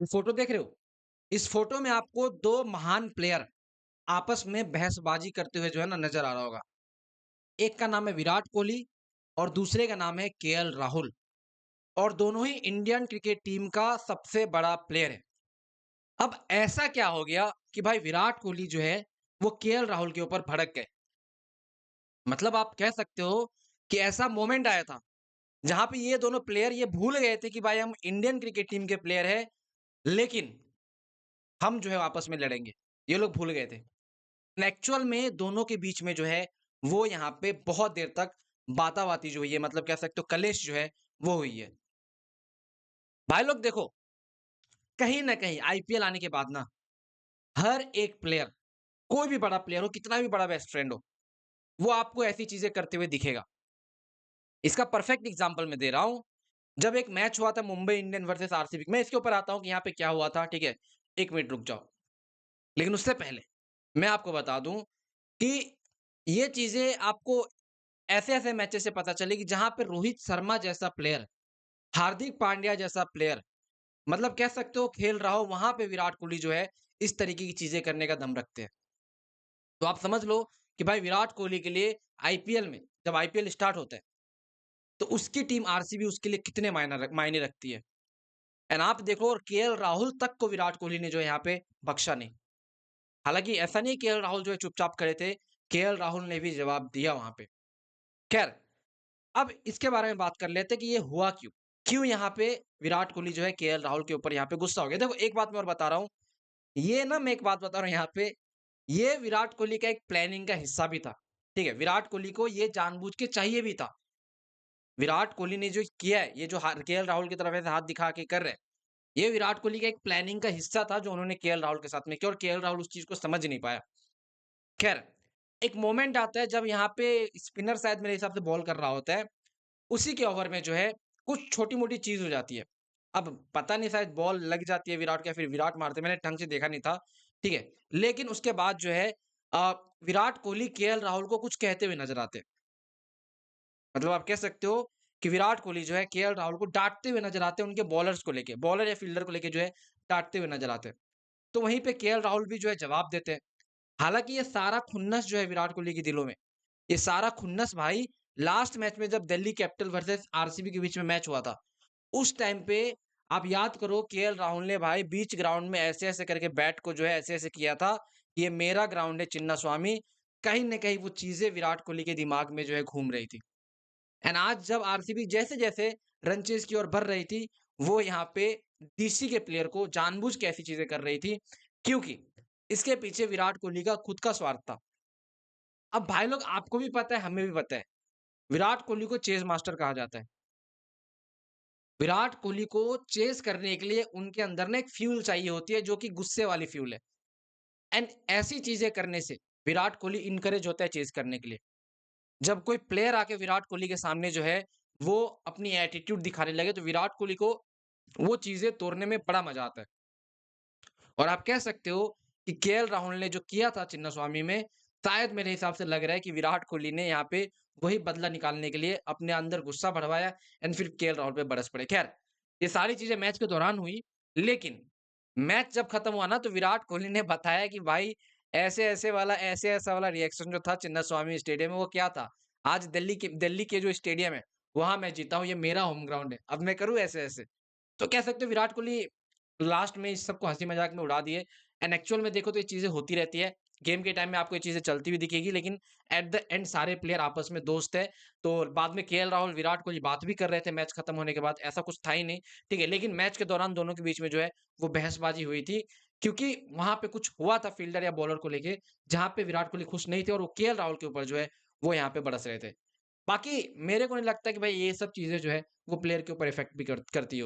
ये फोटो देख रहे हो? इस फोटो में आपको 2 महान प्लेयर आपस में बहसबाजी करते हुए जो है ना नज़र आ रहा होगा। एक का नाम है विराट कोहली और दूसरे का नाम है केएल राहुल और दोनों ही इंडियन क्रिकेट टीम का सबसे बड़ा प्लेयर है। अब ऐसा क्या हो गया कि भाई विराट कोहली जो है वो केएल राहुल के ऊपर भड़क गए। मतलब आप कह सकते हो कि ऐसा मोमेंट आया था जहाँ पे ये दोनों प्लेयर ये भूल गए थे कि भाई हम इंडियन क्रिकेट टीम के प्लेयर हैं, लेकिन हम जो है आपस में लड़ेंगे। ये लोग भूल गए थे। एक्चुअल में दोनों के बीच में जो है वो यहाँ पे बहुत देर तक बाताबाती जो हुई है, मतलब कह सकते हो कलेश जो है वो हुई है। भाई लोग देखो, कहीं न कहीं आईपीएल आने के बाद ना हर एक प्लेयर, कोई भी बड़ा प्लेयर हो, कितना भी बड़ा बेस्ट फ्रेंड हो, वो आपको ऐसी चीज़ें करते हुए दिखेगा। इसका परफेक्ट एग्ज़ाम्पल मैं दे रहा हूँ। जब एक मैच हुआ था मुंबई इंडियन वर्सेस आरसीबी, मैं इसके ऊपर आता हूँ कि यहाँ पे क्या हुआ था, ठीक है? 1 मिनट रुक जाओ। लेकिन उससे पहले मैं आपको बता दूँ कि ये चीज़ें आपको ऐसे-ऐसे मैचेस से पता चलेगी जहाँ पे रोहित शर्मा जैसा प्लेयर, हार्दिक पांड्या जैसा प्लेयर, मतलब कह सकते हो खेल रहा हो, वहाँ पे विराट कोहली जो है इस तरीके की चीज़ें करने का दम रखते हैं। तो आप समझ लो कि भाई विराट कोहली के लिए आईपीएल में जब आईपीएल स्टार्ट होता है, तो उसकी टीम आरसीबी उसके लिए कितने मायने रखती है। एंड आप देखो और केएल राहुल तक को विराट कोहली ने जो है यहाँ पे बख्शा नहीं। हालाँकि ऐसा नहीं है केएल राहुल जो है चुपचाप खड़े थे, केएल राहुल ने भी जवाब दिया वहाँ पे। खैर, अब इसके बारे में बात कर लेते हैं कि ये हुआ क्यों? क्यों यहाँ पे विराट कोहली जो है केएल राहुल के ऊपर यहाँ पे गुस्सा हो गया? देखो एक बात मैं और बता रहा हूँ, ये ना मैं एक बात बता रहा हूँ यहाँ पे, ये विराट कोहली का एक प्लानिंग का हिस्सा भी था, ठीक है? विराट कोहली को ये जानबूझ के चाहिए भी था। विराट कोहली ने जो किया है, ये जो केएल राहुल की तरफ ऐसे हाथ दिखा के कर रहे हैं, ये विराट कोहली का एक प्लानिंग का हिस्सा था जो उन्होंने केएल राहुल के साथ में किया और केएल राहुल उस चीज़ को समझ नहीं पाया। खैर, एक मोमेंट आता है जब यहाँ पे स्पिनर शायद मेरे हिसाब से बॉल कर रहा होता है, उसी के ओवर में जो है कुछ छोटी-मोटी चीज़ हो जाती है। अब पता नहीं शायद बॉल लग जाती है विराट को या फिर विराट मारते हैं, मैंने ढंग से देखा नहीं था, ठीक है? लेकिन उसके बाद जो है अ, विराट कोहली केएल राहुल को कुछ कहते हुए नज़र आते हैं। मतलब आप कह सकते हो कि विराट कोहली जो है केएल राहुल को डाँटते हुए नज़र आते हैं उनके बॉलर्स को लेके, बॉलर या फील्डर को लेके जो है डाँटते हुए नज़र आते हैं। तो वहीं पे केएल राहुल भी जो है जवाब देते हैं। हालाँकि ये सारा खुन्नस जो है विराट कोहली के दिलों में, ये सारा खुन्नस भाई लास्ट मैच में जब दिल्ली कैपिटल वर्सेस आरसीबी के बीच में मैच हुआ था, उस टाइम पे आप याद करो केएल राहुल ने भाई बीच ग्राउंड में ऐसे-ऐसे करके बैट को जो है ऐसे-ऐसे किया था, ये मेरा ग्राउंड है चिन्नास्वामी। कहीं न कहीं वो चीज़ें विराट कोहली के दिमाग में जो है घूम रही थी। एंड आज जब आरसीबी जैसे-जैसे रन चेज़ की ओर बढ़ रही थी, वो यहाँ पे डीसी के प्लेयर को जानबूझ के ऐसी चीज़ें कर रही थी, क्योंकि इसके पीछे विराट कोहली का खुद का स्वार्थ था। अब भाई लोग आपको भी पता है, हमें भी पता है, विराट कोहली को चेज़ मास्टर कहा जाता है। विराट कोहली को चेज़ करने के लिए उनके अंदर ना एक फ्यूल चाहिए होती है, जो कि गुस्से वाली फ्यूल है। एंड ऐसी चीज़ें करने से विराट कोहली इनकरेज होता है चेज़ करने के लिए। जब कोई प्लेयर आके विराट कोहली के सामने जो है, वो अपनी एटीट्यूड दिखाने लगे, तो विराट कोहली को वो चीज़ें तोड़ने में बड़ा मज़ा आता है। और आप कह सकते हो कि केएल राहुल ने जो किया था चिन्नास्वामी में, शायद मेरे हिसाब से लग रहा है कि विराट कोहली ने यहाँ पे वही बदला निकालने के लिए अपने अंदर गुस्सा भरवाया एंड फिर केएल राहुल पे बरस पड़े। ख़ैर, ये सारी चीज़ें मैच के दौरान हुई, लेकिन मैच जब खत्म हुआ ना, तो विराट कोहली ने बताया कि भाई ऐसे-ऐसा वाला रिएक्शन जो था चिन्नास्वामी स्टेडियम में, वो क्या था? आज दिल्ली के जो स्टेडियम है, वहाँ मैं जीता हूँ, ये मेरा होम ग्राउंड है। अब मैं करूँ ऐसे-ऐसे? तो कह सकते हो विराट कोहली लास्ट में इस सबको हँसी-मज़ाक में उड़ा दिए एंड एक्चुअल में देखो तो ये चीज़ें होती रहती है। गेम के टाइम में आपको ये चीज़ें चलती हुई दिखेगी, लेकिन एट द एंड सारे प्लेयर आपस में दोस्त हैं। तो बाद में केएल राहुल, विराट कोहली बात भी कर रहे थे मैच खत्म होने के बाद, ऐसा कुछ था ही नहीं, ठीक है? लेकिन मैच के दौरान दोनों के बीच में जो है वो बहसबाजी हुई थी, क्योंकि वहाँ पे कुछ हुआ था फील्डर या बॉलर को लेके, जहाँ पे विराट कोहली खुश नहीं थे और वो केएल राहुल के ऊपर जो है वो यहाँ पे बरस रहे थे। बाकी मेरे को नहीं लगता कि भाई ये सब चीज़ें जो है वो प्लेयर के ऊपर इफ़ेक्ट भी करती होगी।